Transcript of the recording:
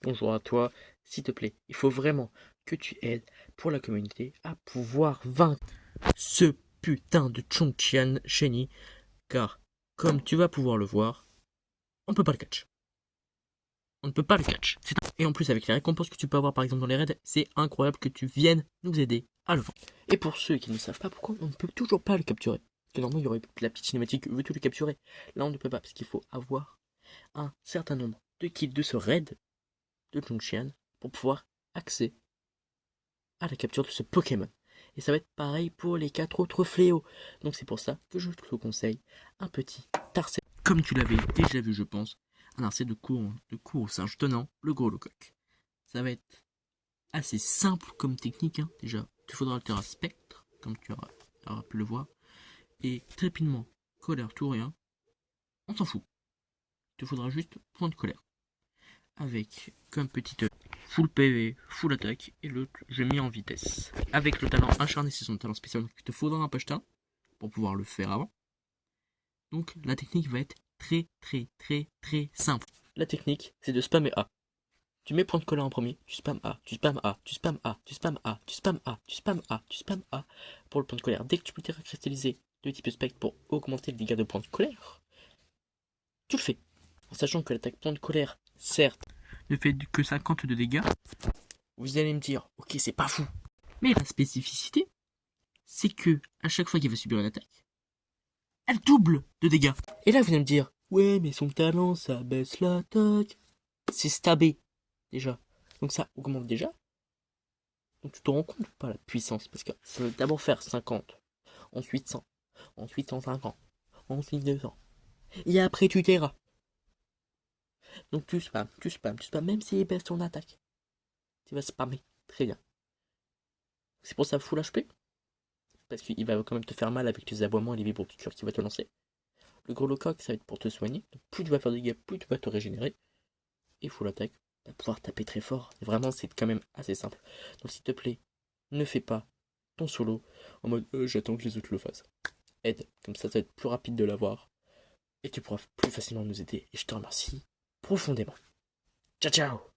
bonjour à toi, s'il te plaît. Il faut vraiment que tu aides pour la communauté à pouvoir vaincre ce putain de Chongqian Shenyi, car comme tu vas pouvoir le voir, on peut pas le catch. On ne peut pas le catch. Et en plus, avec les récompenses que tu peux avoir par exemple dans les raids, c'est incroyable que tu viennes nous aider à le vendre. Et pour ceux qui ne savent pas pourquoi on ne peut toujours pas le capturer, parce que normalement il y aurait la petite cinématique, veux-tu le capturer? Là on ne peut pas, parce qu'il faut avoir un certain nombre de kills de ce raid de Chongqian pour pouvoir accéder à la capture de ce Pokémon. Et ça va être pareil pour les 4 autres fléaux. Donc c'est pour ça que je te conseille un petit Tarset. Comme tu l'avais déjà vu, je pense, un Tarset de cours au singe tenant le gros coq. Ça va être assez simple comme technique. Déjà, il te faudra le Terra Spectre, comme tu auras pu le voir. Et rapidement, colère, tout rien. On s'en fout. Il te faudra juste point de colère. Avec comme petite full PV, full attaque, et l'autre je mets en vitesse. Avec le talent acharné, c'est son talent spécial, donc il te faudra un pachetard pour pouvoir le faire avant. Donc la technique va être très simple. La technique, c'est de spammer A. Tu mets point de colère en premier, tu spam A, tu spam A, tu spam A, tu spam A, tu spam A, tu spam A, tu spam A pour le point de colère. Dès que tu peux te cristalliser de type spectre pour augmenter le dégât de point de colère, tu le fais. En sachant que l'attaque point de colère, certes, ne fait que 50 de dégâts, vous allez me dire, ok, c'est pas fou. Mais la spécificité, c'est que à chaque fois qu'il va subir une attaque, elle double de dégâts. Et là, vous allez me dire, ouais, mais son talent, ça baisse l'attaque. C'est stabé, déjà. Donc ça augmente déjà. Donc tu te rends compte ou pas la puissance? Parce que ça va d'abord faire 50, ensuite 100, ensuite 150, ensuite 200. Et après, tu t'airas. Donc tu spams, tu spams, tu spams, même s'il baisse ton attaque. Tu vas spammer. Très bien. C'est pour ça full HP. Parce qu'il va quand même te faire mal avec les aboiements et les vibropiqûres qu'il va te lancer. Le gros coq, ça va être pour te soigner. Donc plus tu vas faire de dégâts, plus tu vas te régénérer. Et full attaque, tu vas pouvoir taper très fort. Et vraiment, c'est quand même assez simple. Donc s'il te plaît, ne fais pas ton solo en mode j'attends que les autres le fassent. Aide, comme ça va être plus rapide de l'avoir. Et tu pourras plus facilement nous aider. Et je te remercie profondément. Ciao ciao.